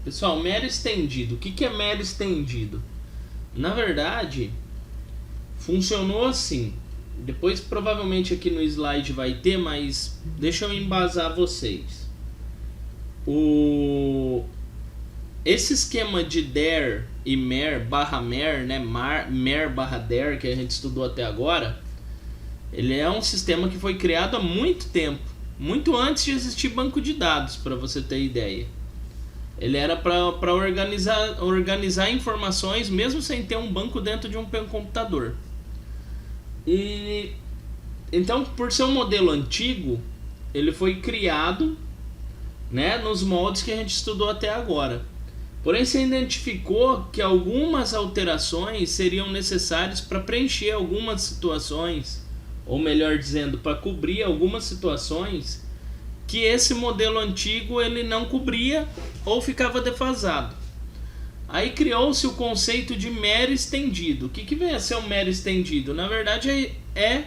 Pessoal, mero estendido. O que é mero estendido? Na verdade, funcionou assim. Depois provavelmente aqui no slide vai ter, mas deixa eu embasar vocês. Esse esquema de there e mer barra mer, né? Mer barra there, que a gente estudou até agora, ele é um sistema que foi criado há muito tempo, muito antes de existir banco de dados, para você ter ideia. Ele era para organizar informações mesmo sem ter um banco dentro de um computador. E então, por ser um modelo antigo, ele foi criado, né, nos moldes que a gente estudou até agora. Porém, se identificou que algumas alterações seriam necessárias para preencher algumas situações, ou melhor dizendo, para cobrir algumas situações que esse modelo antigo ele não cobria ou ficava defasado. Aí criou-se o conceito de mero estendido. O que vem a ser um mero estendido? Na verdade é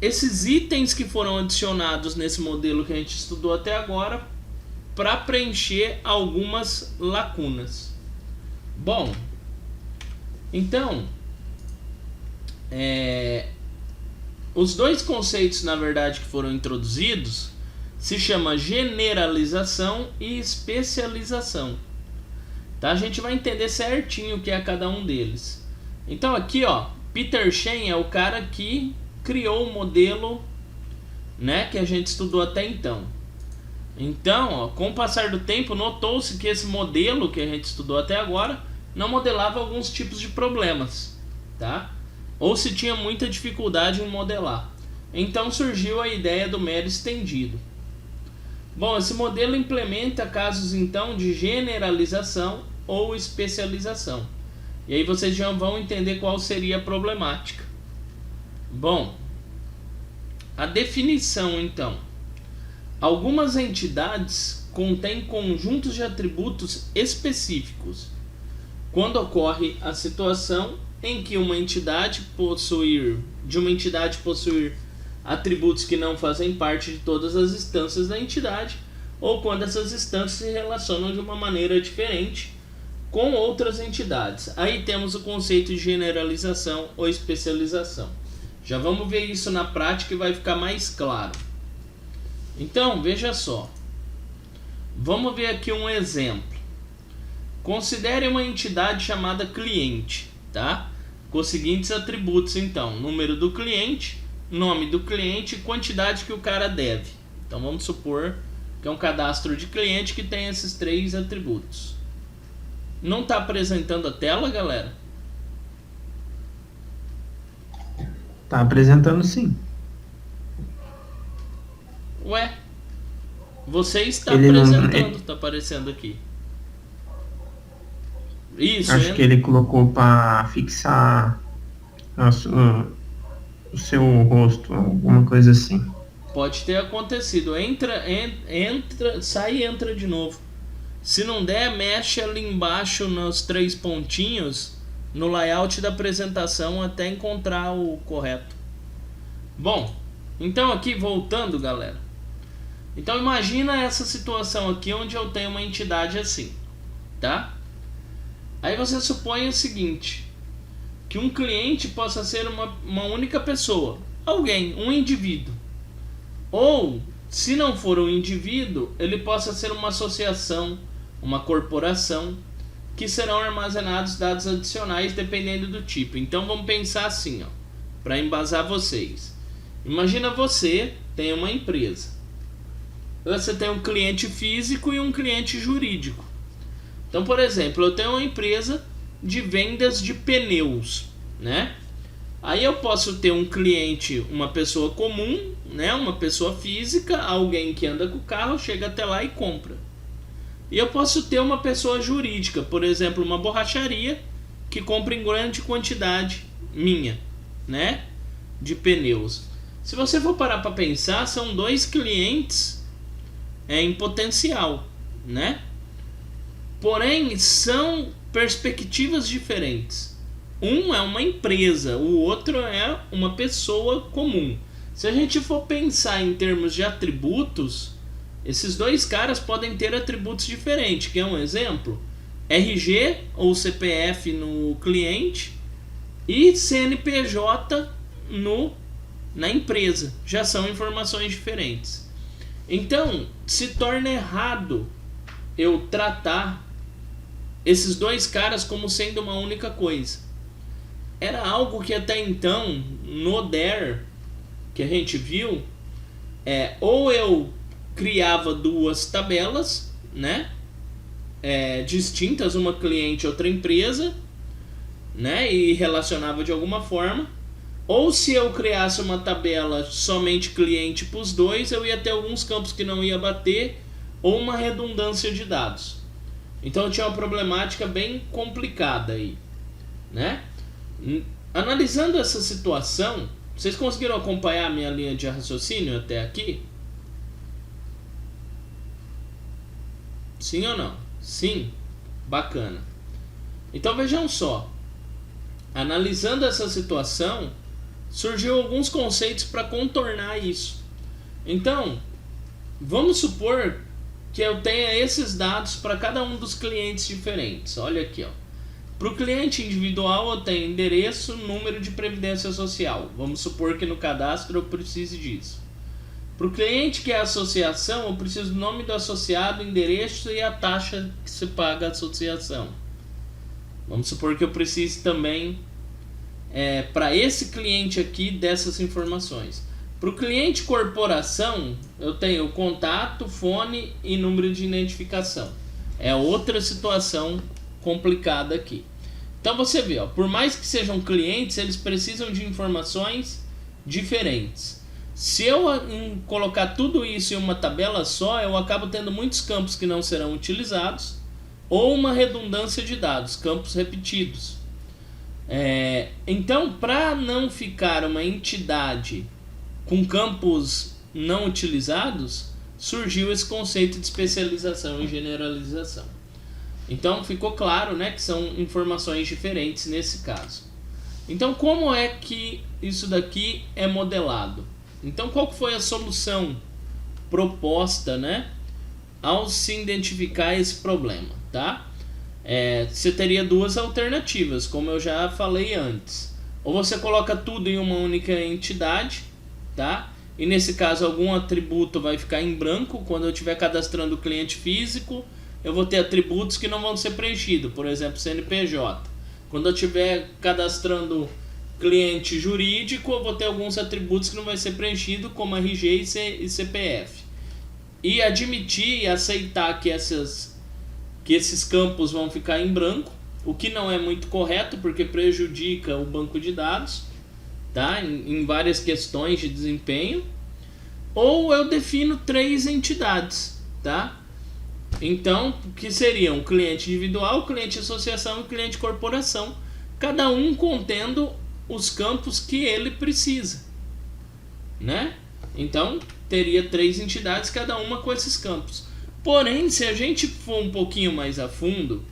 esses itens que foram adicionados nesse modelo que a gente estudou até agora para preencher algumas lacunas. Bom, então os dois conceitos, na verdade, que foram introduzidos se chama generalização e especialização. Tá? A gente vai entender certinho o que é cada um deles. Então aqui, ó, Peter Shen é o cara que criou o modelo, né, que a gente estudou até então. Então, ó, com o passar do tempo, notou-se que esse modelo que a gente estudou até agora não modelava alguns tipos de problemas, tá? Ou se tinha muita dificuldade em modelar. Então surgiu a ideia do mero estendido. Bom, esse modelo implementa casos então de generalização ou especialização. E aí vocês já vão entender qual seria a problemática. Bom, a definição então. Algumas entidades contêm conjuntos de atributos específicos. Quando ocorre a situação em que uma entidade possuir atributos que não fazem parte de todas as instâncias da entidade, ou quando essas instâncias se relacionam de uma maneira diferente com outras entidades. Aí temos o conceito de generalização ou especialização. Já vamos ver isso na prática e vai ficar mais claro. Então, veja só. Vamos ver aqui um exemplo. Considere uma entidade chamada cliente, tá? Com os seguintes atributos, então: número do cliente, nome do cliente e quantidade que o cara deve. Então vamos supor que é um cadastro de cliente que tem esses três atributos. Não está apresentando a tela, galera? Tá apresentando sim. Ué, você está apresentando, está aparecendo aqui. Isso, acho que ele colocou para fixar o seu rosto, alguma coisa assim. Pode ter acontecido. Entra, sai e entra de novo. Se não der, mexe ali embaixo nos três pontinhos no layout da apresentação até encontrar o correto. Bom, então aqui voltando, galera. Então imagina essa situação aqui onde eu tenho uma entidade assim, tá? Aí você supõe o seguinte, que um cliente possa ser uma única pessoa, alguém, um indivíduo. Ou, se não for um indivíduo, ele possa ser uma associação, uma corporação, que serão armazenados dados adicionais dependendo do tipo. Então vamos pensar assim, ó, para embasar vocês. Imagina você tem uma empresa. Você tem um cliente físico e um cliente jurídico. Então, por exemplo, eu tenho uma empresa de vendas de pneus, né? Aí eu posso ter um cliente, uma pessoa comum, né? Uma pessoa física, alguém que anda com o carro, chega até lá e compra. E eu posso ter uma pessoa jurídica, por exemplo, uma borracharia que compra em grande quantidade minha, né? De pneus. Se você for parar para pensar, são dois clientes em potencial, né? Porém, são perspectivas diferentes. Um é uma empresa, o outro é uma pessoa comum. Se a gente for pensar em termos de atributos, Esses dois caras podem ter atributos diferentes. Quer um exemplo? RG ou CPF no cliente e CNPJ na empresa. Já são informações diferentes. Então, se torna errado eu tratar esses dois caras como sendo uma única coisa. Era algo que até então, no DARE, que a gente viu, ou eu criava duas tabelas, né, distintas, uma cliente e outra empresa, né, e relacionava de alguma forma, ou se eu criasse uma tabela somente cliente para os dois, eu ia ter alguns campos que não ia bater, ou uma redundância de dados. Então eu tinha uma problemática bem complicada aí, né? Analisando essa situação, vocês conseguiram acompanhar a minha linha de raciocínio até aqui? Sim ou não? Sim? Bacana. Então vejam só. Analisando essa situação, surgiu alguns conceitos para contornar isso. Então, vamos supor que eu tenha esses dados para cada um dos clientes diferentes. Olha aqui, ó. Para o cliente individual eu tenho endereço, número de previdência social. Vamos supor que no cadastro eu precise disso. Para o cliente que é associação, eu preciso do nome do associado, endereço e a taxa que se paga a associação. Vamos supor que eu precise também, para esse cliente aqui, dessas informações. Para o cliente corporação, eu tenho o contato, fone e número de identificação. É outra situação complicada aqui. Então você vê, ó, por mais que sejam clientes, eles precisam de informações diferentes. Se eu colocar tudo isso em uma tabela só, eu acabo tendo muitos campos que não serão utilizados, ou uma redundância de dados, campos repetidos. Então, para não ficar uma entidade com campos não utilizados, surgiu esse conceito de especialização e generalização. Então ficou claro, né, que são informações diferentes nesse caso. Então como é que isso daqui é modelado? Então qual foi a solução proposta, né, ao se identificar esse problema, tá? Você teria duas alternativas, como eu já falei antes. Ou você coloca tudo em uma única entidade, tá? E nesse caso algum atributo vai ficar em branco. Quando eu estiver cadastrando o cliente físico, eu vou ter atributos que não vão ser preenchidos, por exemplo, CNPJ. Quando eu estiver cadastrando cliente jurídico, eu vou ter alguns atributos que não vai ser preenchido, como RG e CPF. E admitir e aceitar que esses campos vão ficar em branco, o que não é muito correto, porque prejudica o banco de dados, tá? Em várias questões de desempenho. Ou eu defino 3 entidades, tá? Então, que seriam cliente individual, cliente associação e cliente corporação, cada um contendo os campos que ele precisa, né? Então, teria 3 entidades, cada uma com esses campos. Porém, se a gente for um pouquinho mais a fundo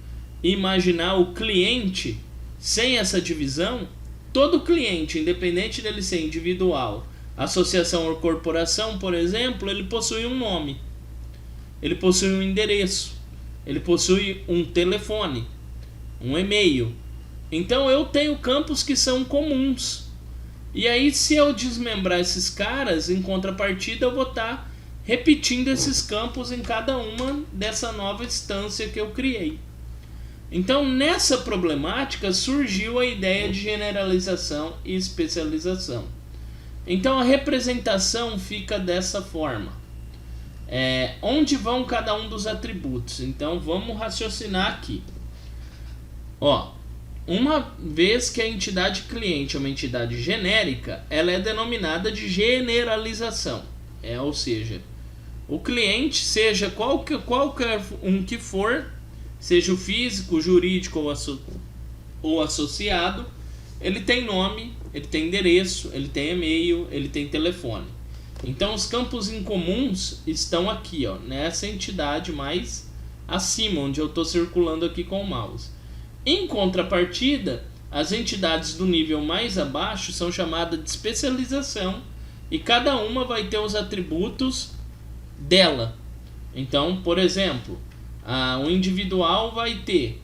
e imaginar o cliente sem essa divisão, todo cliente, independente dele ser individual, associação ou corporação, por exemplo, ele possui um nome, ele possui um endereço, ele possui um telefone, um e-mail. Então eu tenho campos que são comuns. E aí, se eu desmembrar esses caras, em contrapartida eu vou estar repetindo esses campos em cada uma dessa nova instância que eu criei. Então, nessa problemática surgiu a ideia de generalização e especialização. Então a representação fica dessa forma. Onde vão cada um dos atributos? Então vamos raciocinar aqui. Uma vez que a entidade cliente é uma entidade genérica, ela é denominada de generalização. Ou seja, o cliente, seja qualquer um que for, seja o físico, o jurídico ou associado, ele tem nome, ele tem endereço, ele tem e-mail, ele tem telefone. Então os campos incomuns estão aqui, nessa entidade mais acima, onde eu estou circulando aqui com o mouse. Em contrapartida, as entidades do nível mais abaixo são chamadas de especialização, e cada uma vai ter os atributos dela, Então, por exemplo, o individual vai ter,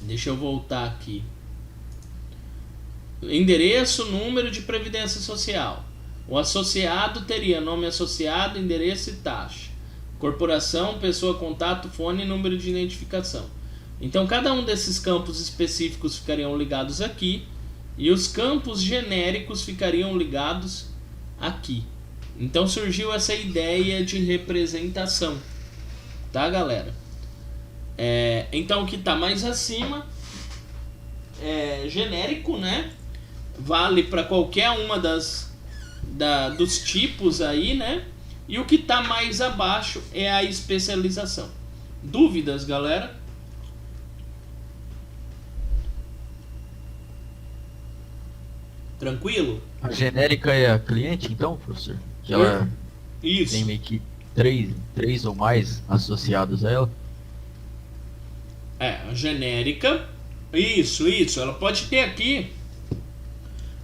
deixa eu voltar aqui, endereço, número de previdência social. O associado teria nome associado, endereço e taxa. Corporação, pessoa, contato, fone e número de identificação. Então cada um desses campos específicos ficariam ligados aqui e os campos genéricos ficariam ligados aqui. Então surgiu essa ideia de representação, tá, galera? Então o que está mais acima é genérico, né? Vale para qualquer uma dos tipos aí, né? E o que está mais abaixo é a especialização. Dúvidas, galera? Tranquilo? A genérica é a cliente, então, professor? Que ela Isso. tem meio que três ou mais associados a ela? A genérica. Isso. Ela pode ter aqui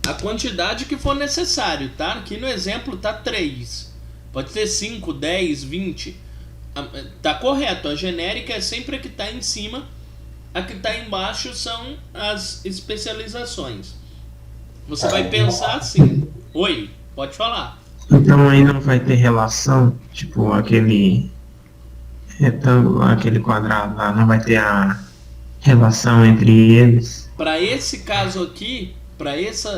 a quantidade que for necessário, tá? Aqui no exemplo tá 3. Pode ter 5, 10, 20. Tá correto. A genérica é sempre a que tá em cima. A que tá embaixo são as especializações. Você vai pensar assim. Oi, pode falar. Então aí não vai ter relação, tipo aquele retângulo, aquele quadrado lá, não vai ter a relação entre eles. Para esse caso aqui, para esse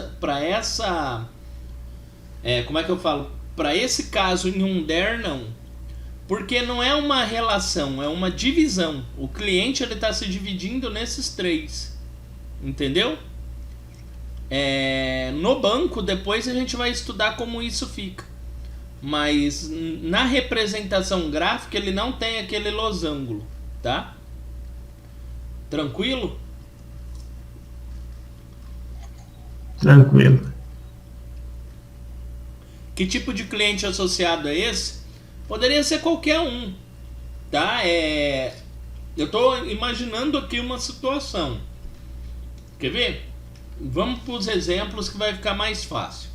caso em um DER não. Porque não é uma relação, é uma divisão. O cliente ele está se dividindo nesses 3. Entendeu? No banco, depois a gente vai estudar como isso fica. Mas na representação gráfica ele não tem aquele losango, tá? Tranquilo? Tranquilo. Que tipo de cliente associado é esse? Poderia ser qualquer um, tá? Eu estou imaginando aqui uma situação. Quer ver? Vamos para os exemplos que vai ficar mais fácil.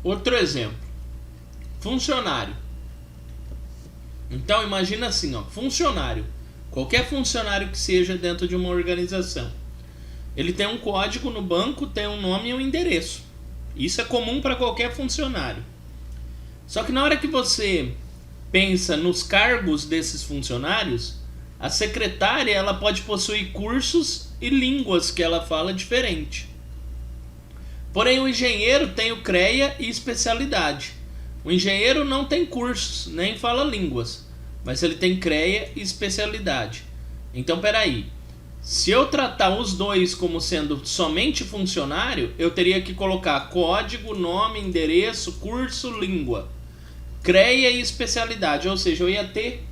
Outro exemplo. Funcionário. Então imagina assim, funcionário. Qualquer funcionário que seja dentro de uma organização. Ele tem um código no banco, tem um nome e um endereço. Isso é comum para qualquer funcionário. Só que na hora que você pensa nos cargos desses funcionários, a secretária ela pode possuir cursos e línguas que ela fala diferente. Porém, o engenheiro tem o CREA e especialidade. O engenheiro não tem cursos, nem fala línguas, mas ele tem CREA e especialidade. Então, peraí. Se eu tratar os dois como sendo somente funcionário, eu teria que colocar código, nome, endereço, curso, língua, CREA e especialidade. Ou seja, eu ia ter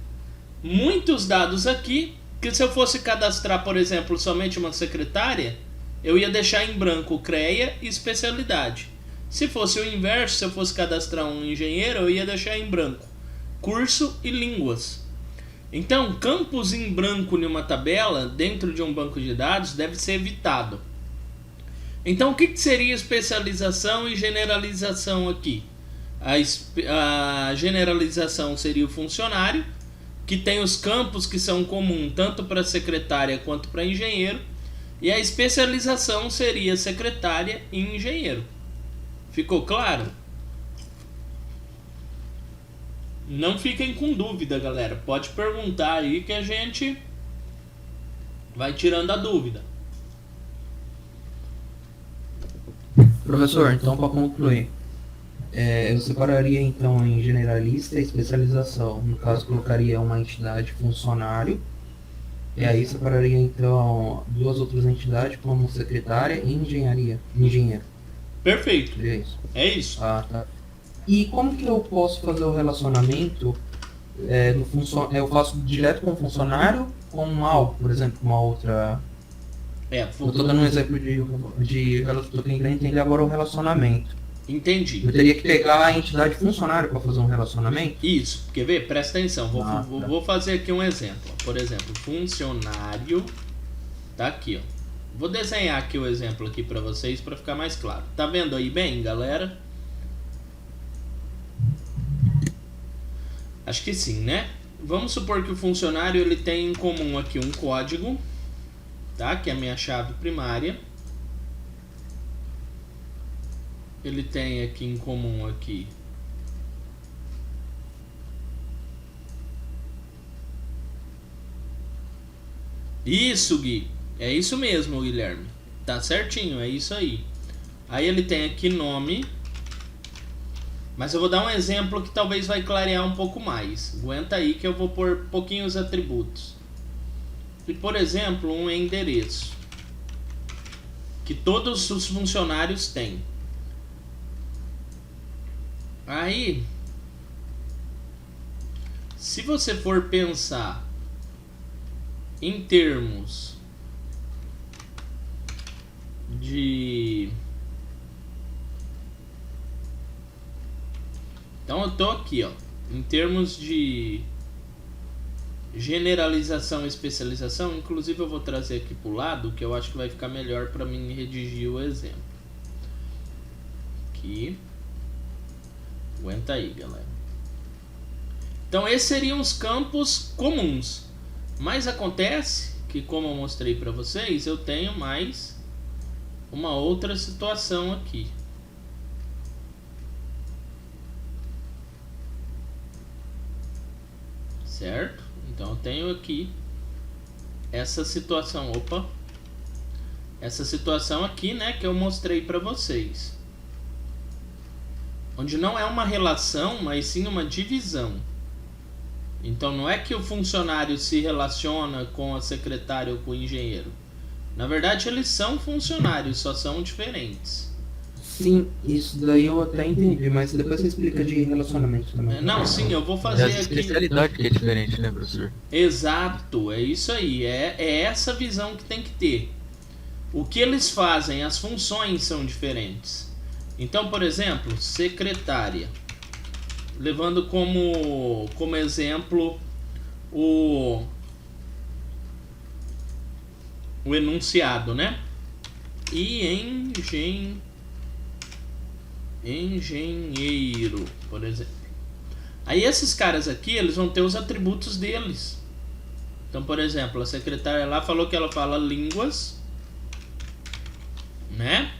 muitos dados aqui que se eu fosse cadastrar, por exemplo, somente uma secretária, eu ia deixar em branco CREA e especialidade. Se fosse o inverso, se eu fosse cadastrar um engenheiro, eu ia deixar em branco curso e línguas. Então, campos em branco em uma tabela, dentro de um banco de dados, deve ser evitado. Então, o que seria especialização e generalização aqui? A generalização seria o funcionário, que tem os campos que são comuns tanto para secretária quanto para engenheiro, e a especialização seria secretária e engenheiro. Ficou claro? Não fiquem com dúvida, galera. Pode perguntar aí que a gente vai tirando a dúvida. Professor, então para concluir, eu separaria então em generalista e especialização. No caso, colocaria uma entidade funcionário, e aí separaria então 2 outras entidades como secretária e engenheiro. Perfeito. Seria isso? É isso. Ah, tá. E como que eu posso fazer o relacionamento? Eu faço direto com o funcionário ou por exemplo, uma outra... Eu estou dando um exemplo de estou tentando entender agora o relacionamento. Entendi. Eu teria que pegar a entidade funcionário para fazer um relacionamento? Isso. Quer ver? Presta atenção. Vou fazer aqui um exemplo. Por exemplo, funcionário. Tá aqui, ó. Vou desenhar aqui o exemplo aqui para vocês para ficar mais claro. Tá vendo aí bem, galera? Acho que sim, né? Vamos supor que o funcionário ele tem em comum aqui um código, tá? Que é a minha chave primária. Ele tem aqui em comum aqui isso, Gui. É isso mesmo, Guilherme. Tá certinho, é isso aí. Aí ele tem aqui nome. Mas eu vou dar um exemplo que talvez vai clarear um pouco mais. Aguenta aí que eu vou pôr pouquinhos atributos. E, por exemplo, um endereço. Que todos os funcionários têm. Aí, se você for pensar em termos de... Então eu tô aqui, ó, em termos de generalização e especialização, inclusive eu vou trazer aqui pro lado, que eu acho que vai ficar melhor para mim redigir o exemplo. Aqui. Aguenta aí, galera. Então esses seriam os campos comuns. Mas acontece que, como eu mostrei para vocês, eu tenho mais uma outra situação aqui. Certo? Então eu tenho aqui essa situação. Opa! Essa situação aqui, né, que eu mostrei para vocês. Onde não é uma relação, mas sim uma divisão. Então não é que o funcionário se relaciona com a secretária ou com o engenheiro. Na verdade eles são funcionários, só são diferentes. Sim, isso daí eu até entendi, mas depois você explica de relacionamento também. Não, sim, eu vou É fazer a aqui. especialidade que é diferente, né, professor? Exato, é isso aí. É essa visão que tem que ter. O que eles fazem, as funções são diferentes. Então, por exemplo, secretária. Levando como exemplo o enunciado, né? E engenheiro, por exemplo. Aí esses caras aqui, eles vão ter os atributos deles. Então, por exemplo, a secretária lá falou que ela fala línguas, né?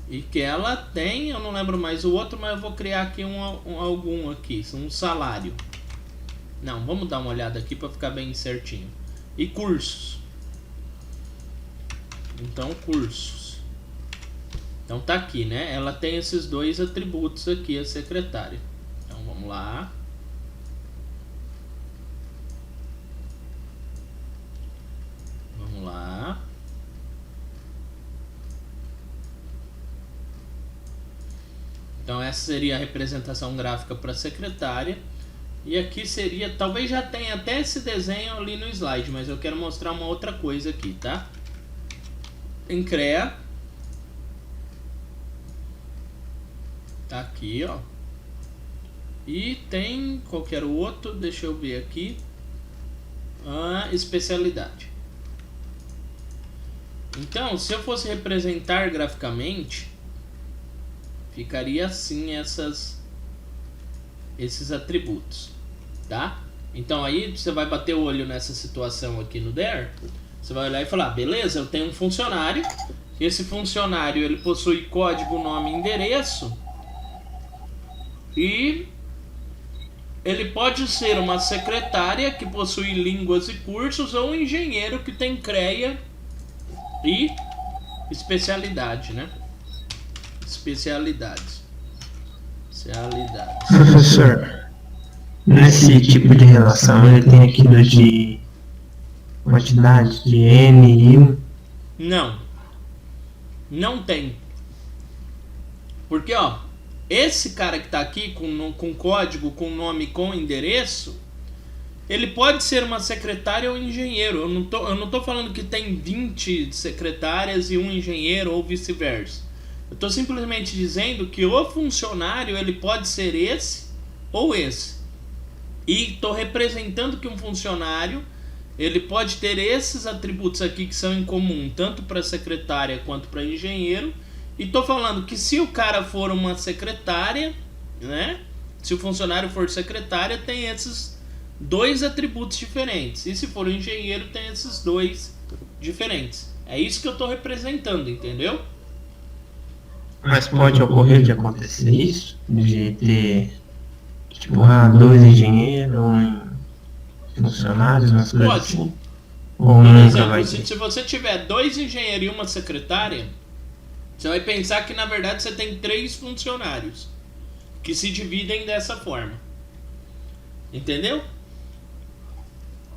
E que ela tem, eu não lembro mais o outro, mas eu vou criar aqui algum aqui, um salário. Não, vamos dar uma olhada aqui para ficar bem certinho. E cursos. Então, cursos. Então tá aqui, né? Ela tem esses dois atributos aqui, a secretária. Então vamos lá. Vamos lá. Então essa seria a representação gráfica para a secretária. E aqui seria, talvez já tenha até esse desenho ali no slide, mas eu quero mostrar uma outra coisa aqui, tá? Tem CREA. Tá aqui, ó. E tem qualquer outro, deixa eu ver aqui. Especialidade. Então, se eu fosse representar graficamente, ficaria assim esses atributos, tá? Então aí você vai bater o olho nessa situação aqui no there, você vai olhar e falar, beleza, eu tenho um funcionário, esse funcionário ele possui código, nome e endereço, e ele pode ser uma secretária que possui línguas e cursos ou um engenheiro que tem CREA e especialidade, né? Especialidades. Professor, nesse tipo de relação ele tem aquilo de quantidade de N e 1? Não tem. Porque, ó, esse cara que tá aqui com código, com nome, com endereço, ele pode ser uma secretária ou engenheiro. Eu não tô falando que tem 20 secretárias e um engenheiro ou vice-versa. Eu estou simplesmente dizendo que o funcionário ele pode ser esse ou esse. E estou representando que um funcionário ele pode ter esses atributos aqui que são em comum, tanto para secretária quanto para engenheiro. E estou falando que se o cara for uma secretária, né, Se o funcionário for secretária, tem esses 2 atributos diferentes. E se for o engenheiro, tem esses 2 diferentes. É isso que eu estou representando, entendeu? Mas pode ocorrer de acontecer isso? De ter, tipo, 2 engenheiros, funcionários, umas coisas Pode. assim? Ou Por nunca vai exemplo, ter? se você tiver 2 engenheiros e uma secretária, você vai pensar que na verdade você tem 3 funcionários que se dividem dessa forma. Entendeu?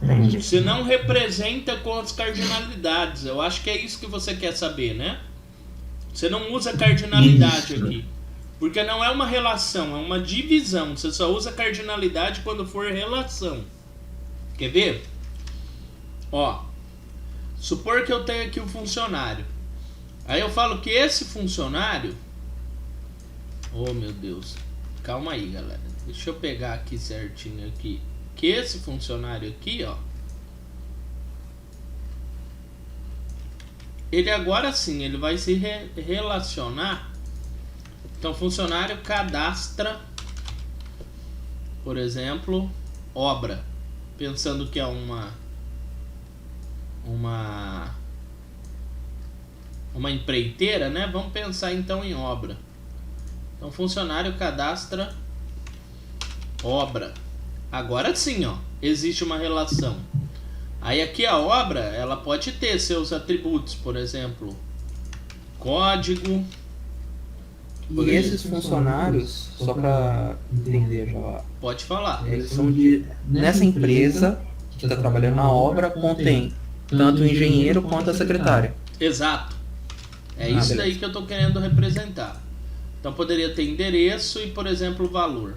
Entendi. Você não representa com as cardinalidades. Eu acho que é isso que você quer saber, né? Você não usa cardinalidade Isso. aqui. Porque não é uma relação, é uma divisão. Você só usa cardinalidade quando for relação. Quer ver? Ó, supor que eu tenho aqui um funcionário. Aí eu falo que esse funcionário... Oh, meu Deus. Calma aí, galera. Deixa eu pegar aqui certinho aqui. Que esse funcionário aqui, ó, ele agora sim, ele vai se relacionar. Então, funcionário cadastra, por exemplo, obra. Pensando que é uma empreiteira, né? Vamos pensar então em obra. Então, funcionário cadastra obra. Agora sim, ó, existe uma relação. Aí aqui a obra, ela pode ter seus atributos, por exemplo, código. E esses funcionários, só para entender já, Pode falar. eles são de... Nessa empresa que está trabalhando na obra, contém tanto o engenheiro quanto a secretária. Exato. É isso beleza. daí que eu estou querendo representar. Então poderia ter endereço e, por exemplo, valor.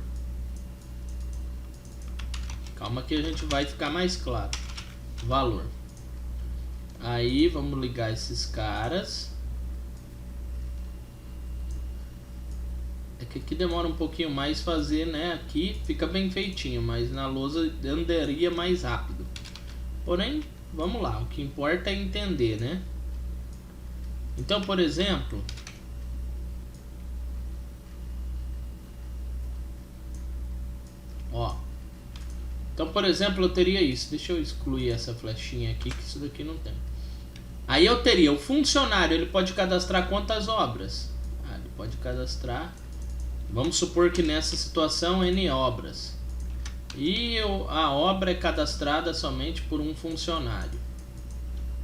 Calma que a gente vai ficar mais claro. Valor. Aí vamos ligar esses caras. É que aqui demora um pouquinho mais fazer, né? Aqui fica bem feitinho, mas na lousa andaria mais rápido. Porém, vamos lá. O que importa é entender, né? Então, por exemplo... Ó. Então, por exemplo, eu teria isso. Deixa eu excluir essa flechinha aqui, que isso daqui não tem. Aí eu teria o funcionário, ele pode cadastrar quantas obras? Ele pode cadastrar... Vamos supor que nessa situação N obras. E a obra é cadastrada somente por um funcionário.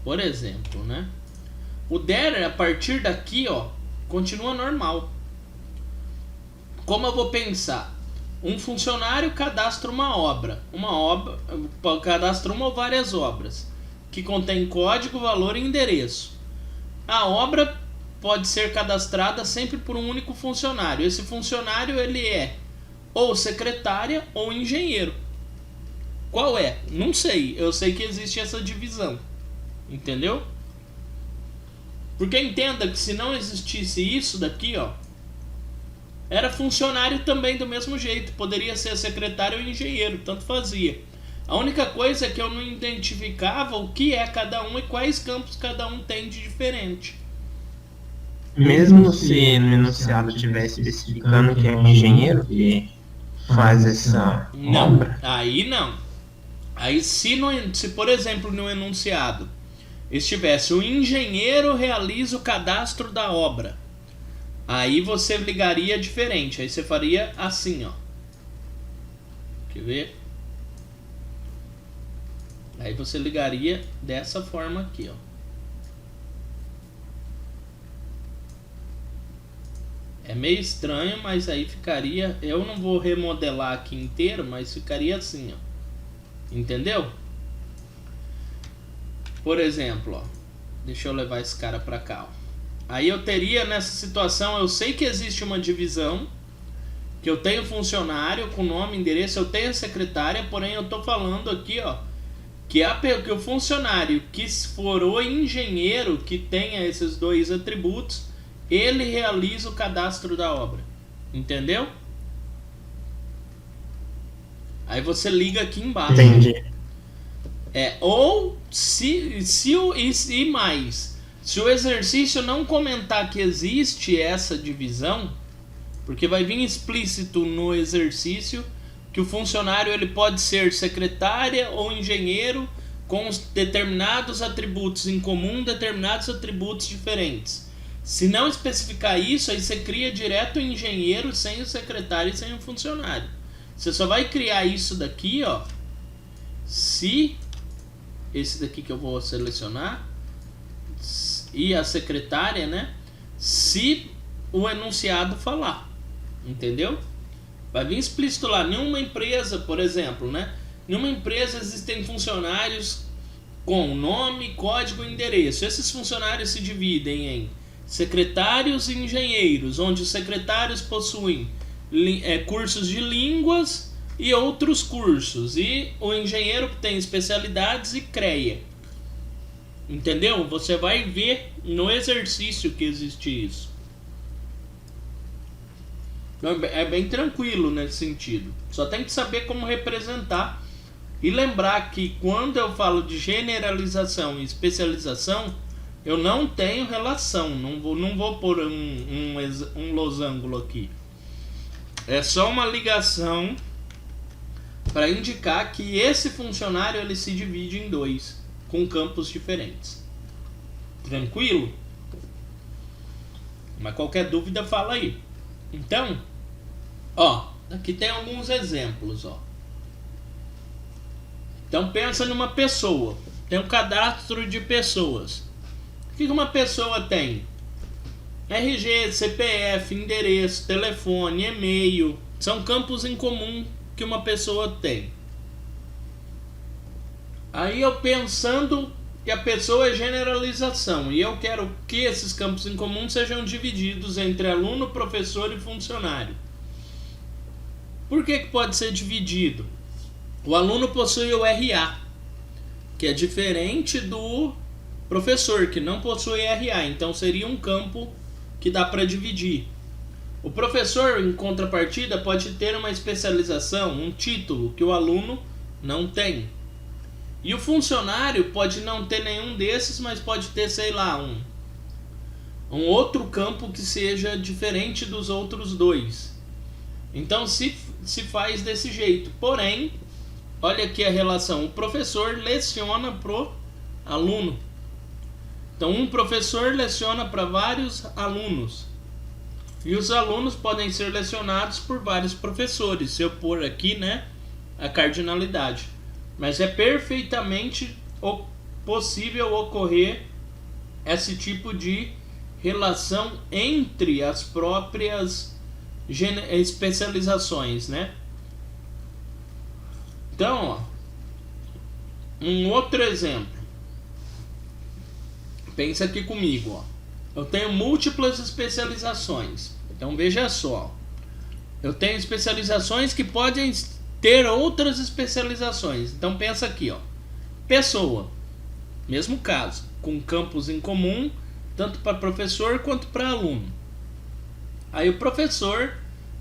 Por exemplo, né? O DER, a partir daqui, ó, continua normal. Como eu vou pensar? Um funcionário cadastra uma obra. Cadastra uma ou várias obras. Que contém código, valor e endereço. A obra pode ser cadastrada sempre por um único funcionário. Esse funcionário, ele é ou secretária ou engenheiro. Qual é? Não sei. Eu sei que existe essa divisão. Entendeu? Porque entenda que se não existisse isso daqui, ó, era funcionário também do mesmo jeito. Poderia ser secretário ou engenheiro, tanto fazia. A única coisa é que eu não identificava o que é cada um e quais campos cada um tem de diferente. Mesmo se no enunciado estiver especificando que é um engenheiro que faz essa Não, obra, aí não. Aí se por exemplo no enunciado estivesse o engenheiro realiza o cadastro da obra, aí você ligaria diferente. Aí você faria assim, ó. Quer ver? Aí você ligaria dessa forma aqui, ó. É meio estranho, mas aí ficaria... Eu não vou remodelar aqui inteiro, mas ficaria assim, ó. Entendeu? Por exemplo, ó. Deixa eu levar esse cara pra cá, ó. Aí eu teria nessa situação... Eu sei que existe uma divisão. Que eu tenho funcionário com nome, endereço. Eu tenho secretária. Porém eu tô falando aqui, ó. Que o funcionário que for o engenheiro que tenha esses 2 atributos... Ele realiza o cadastro da obra. Entendeu? Aí você liga aqui embaixo. entendi. Ou se o exercício não comentar que existe essa divisão, Porque vai vir explícito no exercício que o funcionário ele pode ser secretária ou engenheiro com determinados atributos em comum, determinados atributos diferentes. Se não especificar isso, aí você cria direto o engenheiro sem o secretário e sem o funcionário. Você só vai criar isso daqui, ó, se esse daqui que eu vou selecionar e a secretária, né, se o enunciado falar, entendeu? Vai vir explícito lá, nenhuma empresa, por exemplo, né? Nenhuma empresa existem funcionários com nome, código e endereço. Esses funcionários se dividem em secretários e engenheiros, onde os secretários possuem cursos de línguas e outros cursos, e o engenheiro tem especialidades e CREA. Entendeu? Você vai ver no exercício que existe isso. É bem tranquilo nesse sentido. Só tem que saber como representar e lembrar que quando eu falo de generalização e especialização, eu não tenho relação. Não vou pôr um losango aqui. É só uma ligação para indicar que esse funcionário ele se divide em dois, com campos diferentes. Tranquilo? Mas qualquer dúvida fala aí. Então, ó, aqui tem alguns exemplos, ó. Então pensa numa pessoa. Tem um cadastro de pessoas. O que uma pessoa tem? RG, CPF, endereço, telefone, e-mail. São campos em comum que uma pessoa tem. Aí eu pensando que a pessoa é generalização e eu quero que esses campos em comum sejam divididos entre aluno, professor e funcionário. Por que pode ser dividido? O aluno possui o RA, que é diferente do professor, que não possui RA, então seria um campo que dá para dividir. O professor, em contrapartida, pode ter uma especialização, um título que o aluno não tem. E o funcionário pode não ter nenhum desses, mas pode ter, sei lá, um outro campo que seja diferente dos outros dois. Então se faz desse jeito. Porém, olha aqui a relação. O professor leciona pro aluno. Então um professor leciona para vários alunos. E os alunos podem ser lecionados por vários professores. Se eu pôr aqui, né, a cardinalidade. Mas é perfeitamente possível ocorrer esse tipo de relação entre as próprias especializações, né? Então, ó, um outro exemplo. Pensa aqui comigo, ó. Eu tenho múltiplas especializações. Então veja só. Eu tenho especializações que podem ter outras especializações. Então pensa aqui, ó. Pessoa. Mesmo caso, com campos em comum, tanto para professor quanto para aluno. Aí o professor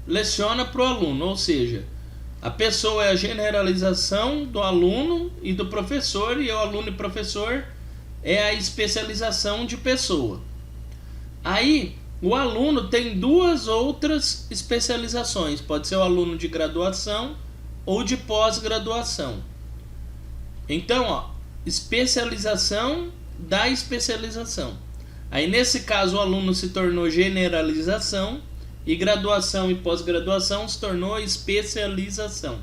leciona para o aluno, ou seja, a pessoa é a generalização do aluno e do professor, e o aluno e professor é a especialização de pessoa. Aí o aluno tem duas outras especializações. Pode ser o aluno de graduação ou de pós-graduação. Então, ó, especialização da especialização. Aí nesse caso o aluno se tornou generalização e graduação e pós-graduação se tornou especialização.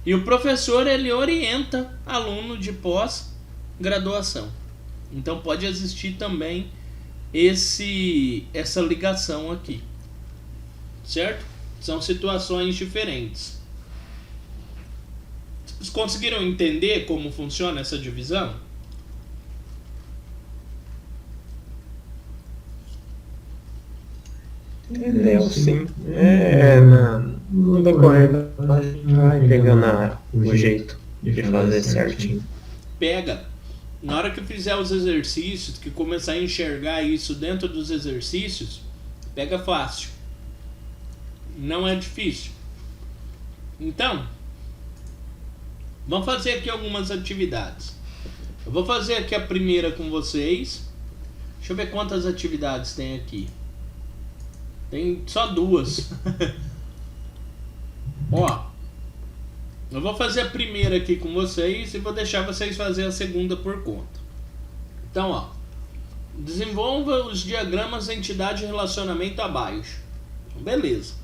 E o professor ele orienta aluno de pós-graduação. Então pode existir também essa ligação aqui, certo? São situações diferentes. Vocês conseguiram entender como funciona essa divisão? Entendeu, sim. No decorrer a gente vai pegando o jeito de fazer certinho. Pega. Na hora que eu fizer os exercícios, que começar a enxergar isso dentro dos exercícios, pega fácil. Não é difícil. Então, vamos fazer aqui algumas atividades. Eu vou fazer aqui a primeira com vocês. Deixa eu ver quantas atividades tem aqui. Tem só duas. Ó, eu vou fazer a primeira aqui com vocês e vou deixar vocês fazerem a segunda por conta. Então, ó, desenvolva os diagramas entidade e relacionamento abaixo. Beleza.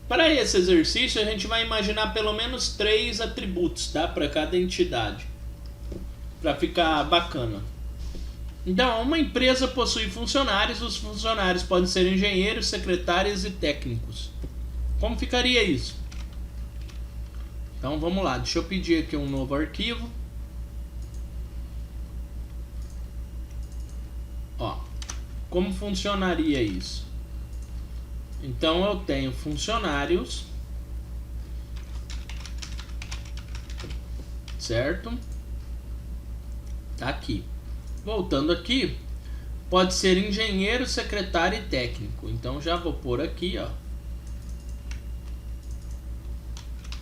Para esse exercício, a gente vai imaginar pelo menos 3 atributos, tá? Para cada entidade. Para ficar bacana. Então, uma empresa possui funcionários. Os funcionários podem ser engenheiros, secretários e técnicos. Como ficaria isso? Então, vamos lá. Deixa eu pedir aqui um novo arquivo. Ó, como funcionaria isso? Então eu tenho funcionários, certo? Tá aqui. Voltando aqui, pode ser engenheiro, secretário e técnico. Então já vou pôr aqui, ó,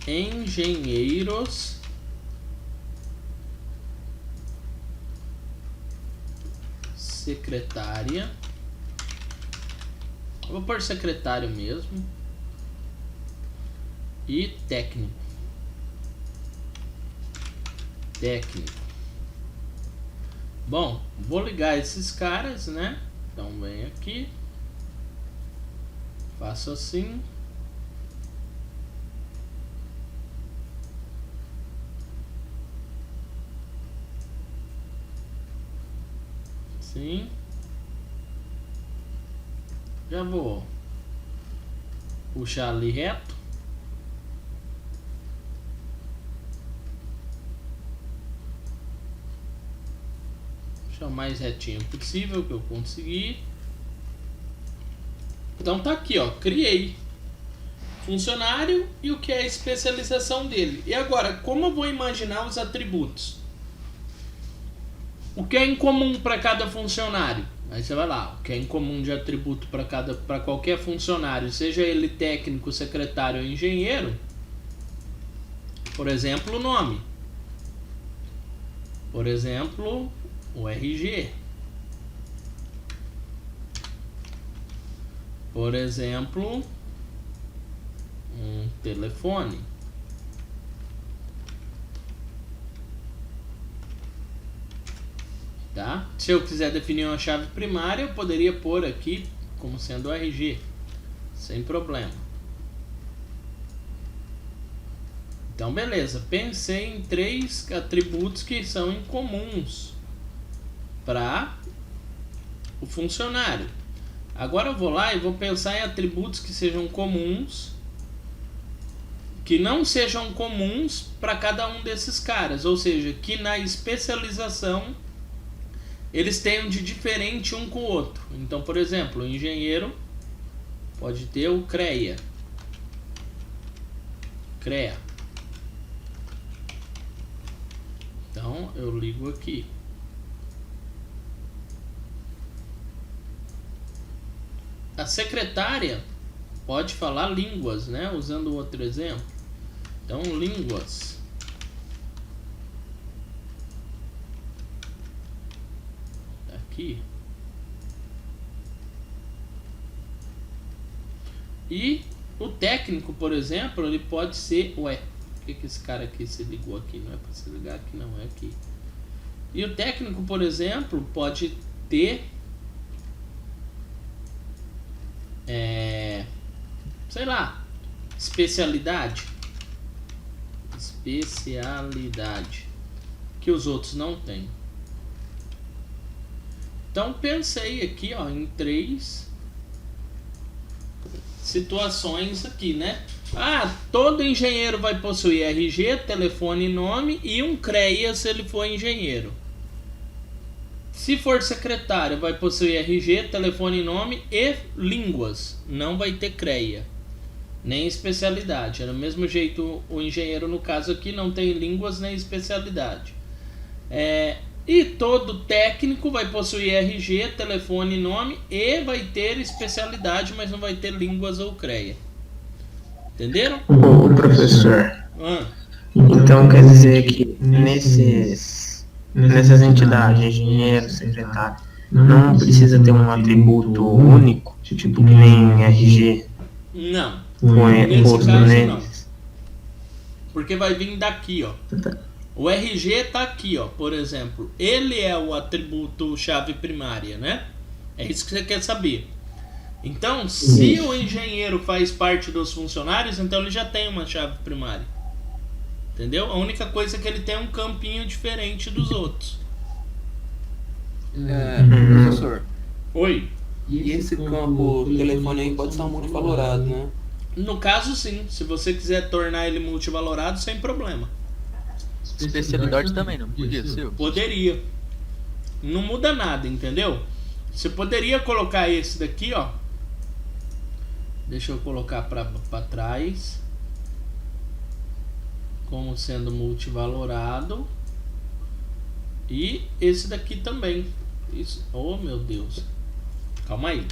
engenheiros, secretária. Eu vou pôr secretário mesmo. E técnico. Técnico. Bom, vou ligar esses caras, né? Então vem aqui. Faço assim. Sim. Já vou puxar ali reto. Puxar o mais retinho possível que eu conseguir. Então tá aqui, ó, criei funcionário e o que é a especialização dele. E agora, como eu vou imaginar os atributos? O que é incomum para cada funcionário? Aí você vai lá, o que é incomum de atributo para qualquer funcionário, seja ele técnico, secretário ou engenheiro, por exemplo, o nome. Por exemplo, o RG. Por exemplo, um telefone. Tá? Se eu quiser definir uma chave primária, eu poderia pôr aqui como sendo o RG, sem problema. Então, beleza. Pensei em 3 atributos que são incomuns para o funcionário. Agora eu vou lá e vou pensar em atributos que sejam comuns, que não sejam comuns para cada um desses caras, ou seja, que na especialização eles tenham de diferente um com o outro. Então, por exemplo, o engenheiro pode ter o CREA. CREA. Então, eu ligo aqui. A secretária pode falar línguas, né? Usando outro exemplo. Então, línguas. Aqui. E o técnico, por exemplo, ele pode ser... Ué, por que esse cara aqui se ligou aqui? Não é para se ligar aqui, não, é aqui. E o técnico, por exemplo, pode ter... sei lá, especialidade. Especialidade. Que os outros não têm. Então pensei aqui, ó, em 3 situações aqui, né? Ah, todo engenheiro vai possuir RG, telefone e nome e um CREA se ele for engenheiro. Se for secretário, vai possuir RG, telefone e nome e línguas. Não vai ter CREA, nem especialidade. É do mesmo jeito o engenheiro, no caso aqui, não tem línguas nem especialidade. E todo técnico vai possuir RG, telefone e nome e vai ter especialidade, mas não vai ter línguas ou CREA. Entenderam? Ô, professor. Então quer dizer que nessas entidades, engenheiro, secretário, não precisa ter um atributo único, tipo que nem RG Não, foi nesse posto caso neles. não. Porque vai vir daqui, ó. O RG tá aqui, ó. Por exemplo, ele é o atributo chave primária, né? É isso que você quer saber. Então, se Isso. o engenheiro faz parte dos funcionários, então ele já tem uma chave primária. Entendeu? A única coisa é que ele tem um campinho diferente dos outros. Professor, Oi. e esse campo telefone aí pode ser um multivalorado, né? No caso, sim. Se você quiser tornar ele multivalorado, sem problema. Especialidade também, não podia ser? Poderia. Não muda nada, entendeu? Você poderia colocar esse daqui, ó. Deixa eu colocar pra trás. Como sendo multivalorado. E esse daqui também. Isso. Oh, meu Deus. Calma aí.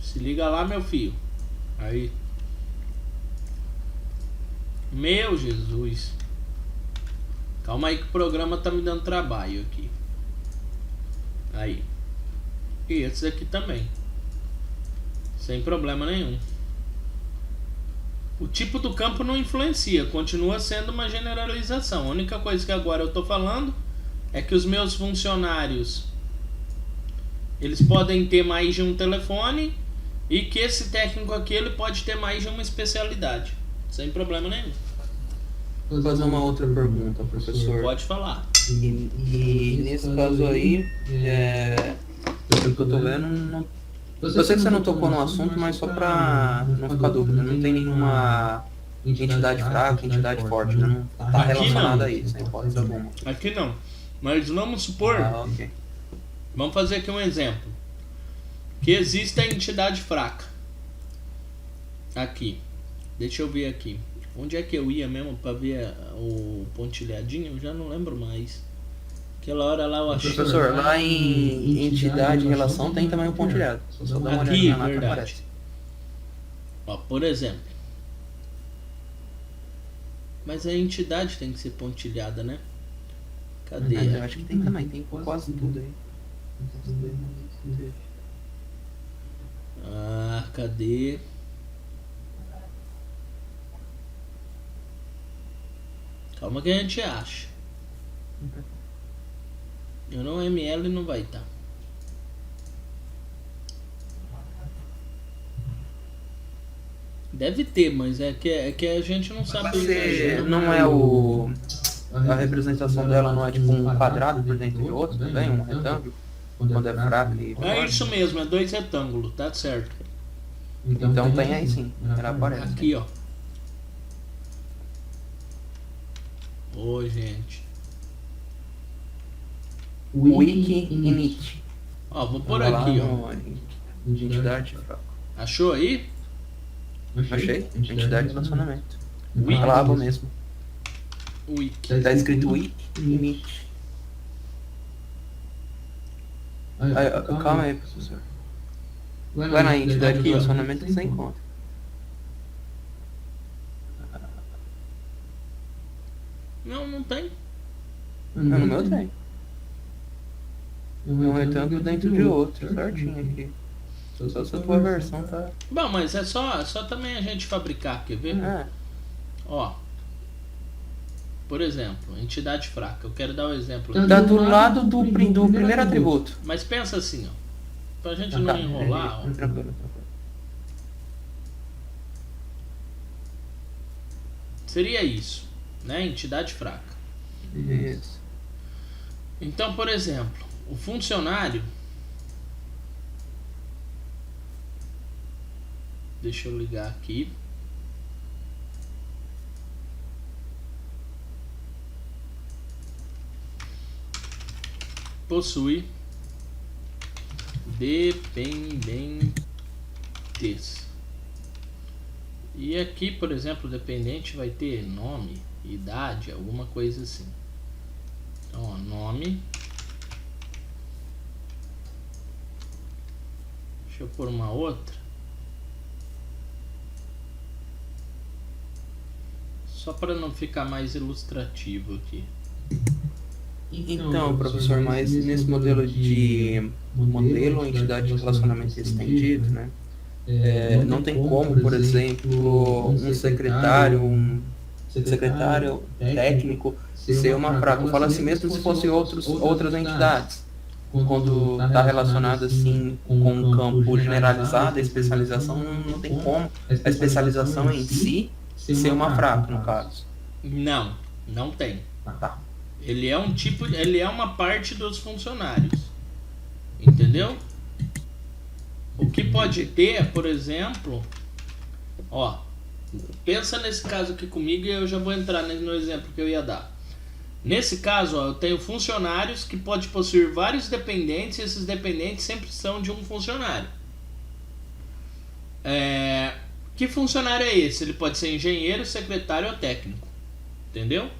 Se liga lá, meu filho. Aí. Meu Jesus. Calma aí que o programa tá me dando trabalho aqui. Aí. E esse aqui também. Sem problema nenhum. O tipo do campo não influencia. Continua sendo uma generalização. A única coisa que agora eu tô falando é que os meus funcionários eles podem ter mais de um telefone e que esse técnico aqui ele pode ter mais de uma especialidade. Sem problema nenhum. Vou fazer uma outra pergunta, professor. Pode falar. E nesse caso aí, pelo que eu tô vendo, não... eu sei que você não tocou no assunto, mas só pra não ficar dúvida, não tem nenhuma entidade fraca, entidade forte, né? Não tá Aqui relacionada não. a isso, sem hipótese alguma. Aqui não. Mas vamos supor, Ok. vamos fazer aqui um exemplo. Que existe a entidade fraca. Aqui. Deixa eu ver aqui. Onde é que eu ia mesmo pra ver o pontilhadinho? Eu já não lembro mais. Aquela hora lá eu achei. Professor, lá em entidade e relação tem também o pontilhado. Se você dar uma Aqui, olhadinha lá que verdade. aparece. Ó, por exemplo. Mas a entidade tem que ser pontilhada, né? Cadê? Mas eu acho que tem também, tem quase tudo aí. Ah, cadê? Calma que a gente acha. Eu não ML não vai estar. Deve ter, mas é que a gente não sabe. Você não é a representação dela não é tipo um quadrado por dentro de outro também, um retângulo, quando é fraco e É isso mesmo, é 2 retângulos, tá certo. então tem aí sim, ela aparece. Aqui, ó. Ô, gente. Wiki init. Ó, vou pôr Vai lá aqui, ó. no Identidade fraca. Achou aí? Achei? Identidade de relacionamento. Wiki. Palavra mesmo. Wiki. Tá escrito wiki init. Calma aí, professor. Vai na entidade de Aqui, ó. relacionamento que você encontra. Não tem. No meu tem. É um retângulo dentro de outro, certinho aqui. Só se a tua versão tá. Bom, mas é só também a gente fabricar, quer ver? É. Ó. Por exemplo, entidade fraca. Eu quero dar um exemplo aqui. Tá do lado do primeiro atributo. Mas pensa assim, ó. Pra gente não enrolar, ó. Tranquilo. Seria isso, né? Entidade fraca. Isso. Então, por exemplo, o funcionário. Deixa eu ligar aqui. Possui dependentes. E aqui, por exemplo, dependente vai ter nome, idade, alguma coisa assim. Então, ó, nome. Deixa eu pôr uma outra. Só para não ficar mais ilustrativo aqui. Então, professor, mas nesse modelo entidade de relacionamento estendido, né? Não tem como, por exemplo, um secretário técnico ser uma fraca. Eu falo assim, mesmo se fossem outras entidades. Quando está relacionado assim com um campo generalizado, a especialização não tem como a especialização em si ser uma fraca, no caso. Não, não tem. Tá. Ele é uma parte dos funcionários. Entendeu? O que pode ter, por exemplo, ó, pensa nesse caso aqui comigo e eu já vou entrar no exemplo que eu ia dar. Nesse caso, ó, eu tenho funcionários que pode possuir vários dependentes e esses dependentes sempre são de um funcionário. Que funcionário é esse? Ele pode ser engenheiro, secretário ou técnico. Entendeu?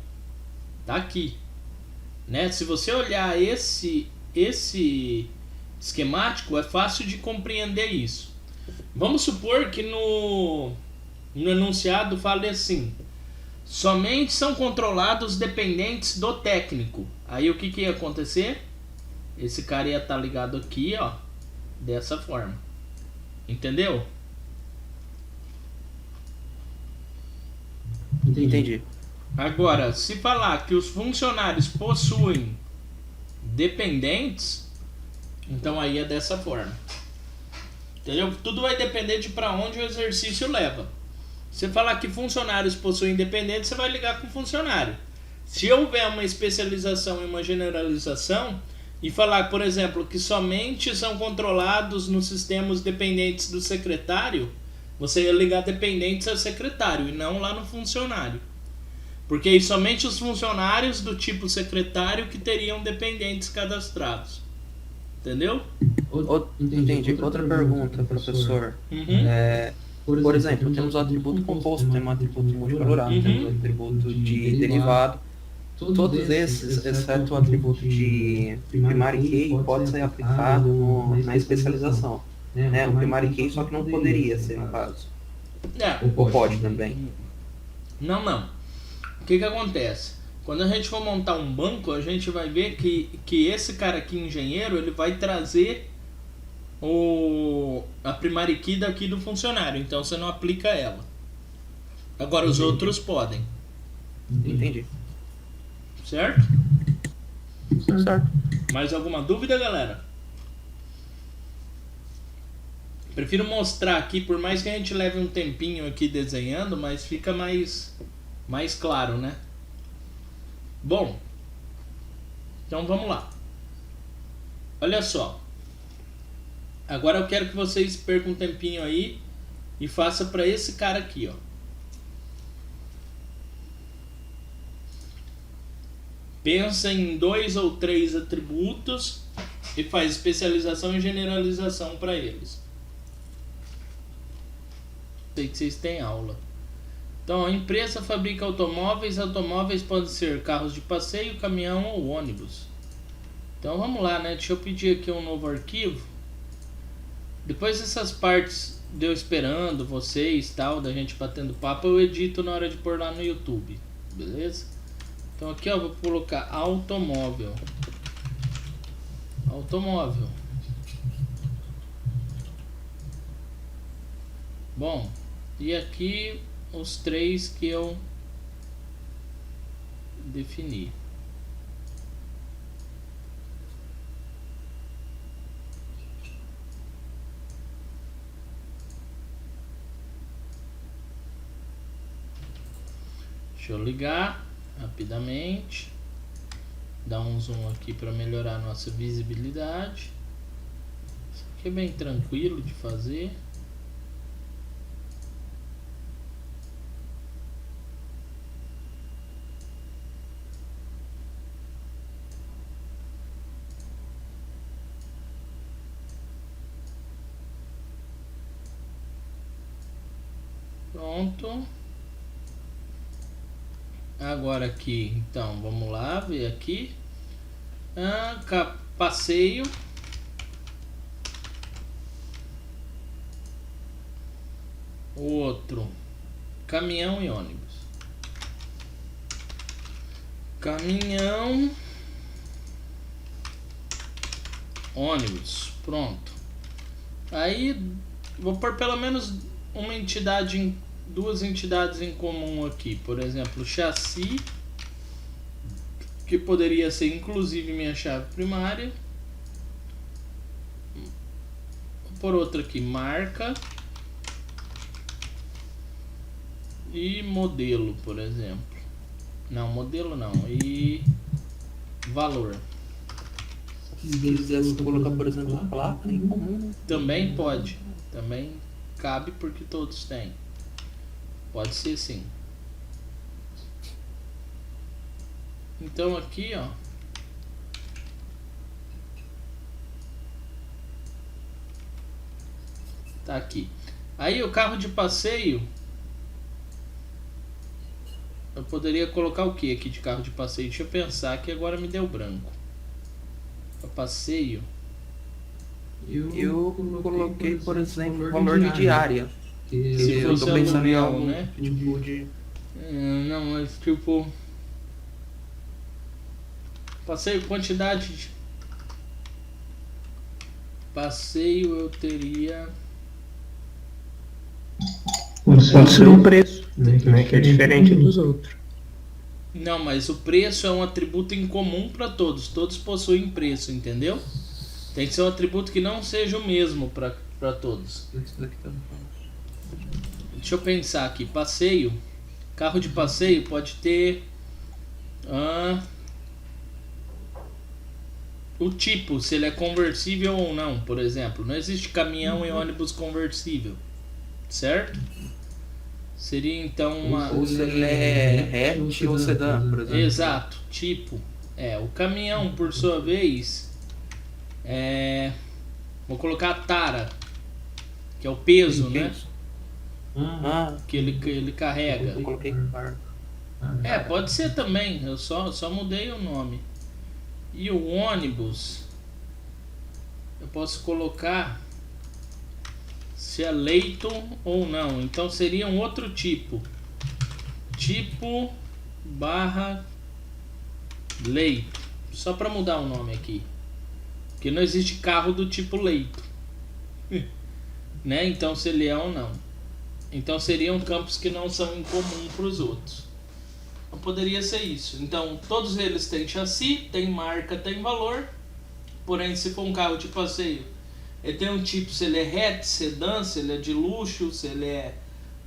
Tá aqui. Né? Se você olhar esse esquemático, é fácil de compreender isso. Vamos supor que no enunciado fale assim: somente são controlados os dependentes do técnico. Aí o que ia acontecer? Esse cara ia estar ligado aqui, ó, dessa forma. Entendeu? Entendi. Agora, se falar que os funcionários possuem dependentes, então aí é dessa forma. Entendeu? Tudo vai depender de para onde o exercício leva. Se falar que funcionários possuem dependentes, você vai ligar com funcionário. Se houver uma especialização e uma generalização, e falar, por exemplo, que somente são controlados nos sistemas dependentes do secretário, você ia ligar dependentes ao secretário e não lá no funcionário. Porque aí somente os funcionários do tipo secretário que teriam dependentes cadastrados. Entendeu? Entendi. Outra pergunta, professor. Por exemplo, temos o atributo composto, temos o atributo multicolorado, temos o atributo de derivado. Todos esses, exceto o atributo de primary key, pode ser aplicado na especialização. Né? O primary key só que não poderia ser, no caso. Ou pode também. Não. O que acontece? Quando a gente for montar um banco, a gente vai ver que esse cara aqui, engenheiro, ele vai trazer a primary key daqui do funcionário. Então você não aplica ela. Agora os outros podem. Entendi. Certo? Certo. Mais alguma dúvida, galera? Prefiro mostrar aqui, por mais que a gente leve um tempinho aqui desenhando, mas fica mais claro, né? Bom, então vamos lá. Olha só. Agora eu quero que vocês percam um tempinho aí e faça para esse cara aqui, ó. Pensa em 2 ou 3 atributos e faz especialização e generalização para eles. Sei que vocês têm aula. Então, a empresa fabrica automóveis. Automóveis podem ser carros de passeio, caminhão ou ônibus. Então, vamos lá, né? Deixa eu pedir aqui um novo arquivo. Depois dessas partes de eu esperando vocês, tal, da gente batendo papo, eu edito na hora de pôr lá no YouTube. Beleza? Então, aqui, ó, vou colocar automóvel. Automóvel. Bom, e aqui os 3 que eu defini. Deixa eu ligar rapidamente, dar um zoom aqui para melhorar a nossa visibilidade. Isso aqui é bem tranquilo de fazer. Pronto. Agora aqui, então, vamos lá ver aqui. Passeio. O outro, caminhão e ônibus. Caminhão ônibus, pronto. Aí vou pôr pelo menos uma entidade, duas entidades em comum aqui, por exemplo, chassi, que poderia ser inclusive minha chave primária. Vou pôr outra aqui, marca e modelo, por exemplo. Não, modelo não, e valor. Se quiser colocar, por exemplo, a placa em comum, né? Também pode, também cabe porque todos têm. Pode ser sim. Então aqui, ó, tá aqui. Aí o carro de passeio, eu poderia colocar o que aqui de carro de passeio? Deixa eu pensar que agora me deu branco. Para passeio. Eu coloquei, por exemplo, valor de diária. Se Eu fosse tô pensando em aluguel, algo, né? tipo de... Não, mas tipo, passeio, quantidade de passeio eu teria. Pode ser um preço, né, que é diferente dos outros. Não, mas o preço é um atributo em comum para todos. Todos possuem preço, entendeu? Tem que ser um atributo que não seja o mesmo para todos. Deixa eu pensar aqui. Passeio. Carro de passeio pode ter o tipo, se ele é conversível ou não, por exemplo. Não existe caminhão e ônibus conversível, certo? Seria então uma... Ou se ele é hatch ou sedã, por exemplo. Exato, tipo. O caminhão, por sua vez, vou colocar a tara, que é o peso, né? Que ele carrega. Eu coloquei barco. Pode ser também, eu só mudei o nome. E o ônibus, eu posso colocar se é leito ou não. Então seria um outro tipo. Tipo barra leito. Só para mudar o nome aqui. Porque não existe carro do tipo leito. Né? Então se ele é ou não. Então seriam campos que não são em comum para os outros. Então poderia ser isso. Então todos eles têm chassi, tem marca, tem valor. Porém, se for um carro de passeio, ele tem um tipo, se ele é hatch, sedã, se ele é de luxo, se ele é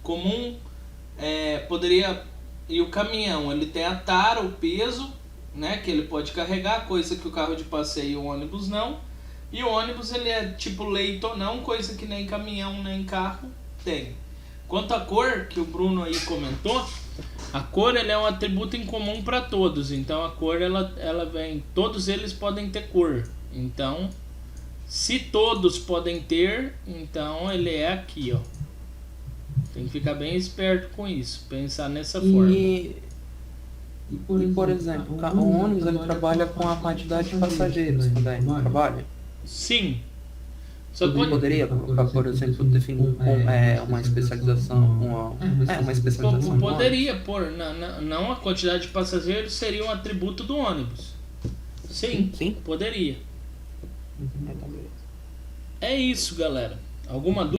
comum. Poderia... E o caminhão, ele tem a tara, o peso, né, que ele pode carregar, coisa que o carro de passeio e o ônibus não. E o ônibus, ele é tipo leito ou não, coisa que nem caminhão nem carro tem. Quanto à cor, que o Bruno aí comentou, a cor ele é um atributo em comum para todos. Então a cor ela vem, todos eles podem ter cor. Então, se todos podem ter, então ele é aqui, ó. Tem que ficar bem esperto com isso, pensar nessa forma. E por exemplo, o ônibus ele trabalha com a quantidade de passageiros também, não trabalha? Sim. Só que Poderia colocar, por exemplo, definir uma especialização, uma especialização. Poderia pôr, não a quantidade de passageiros seria um atributo do ônibus. Sim, Sim. poderia. É isso, galera. Alguma dúvida?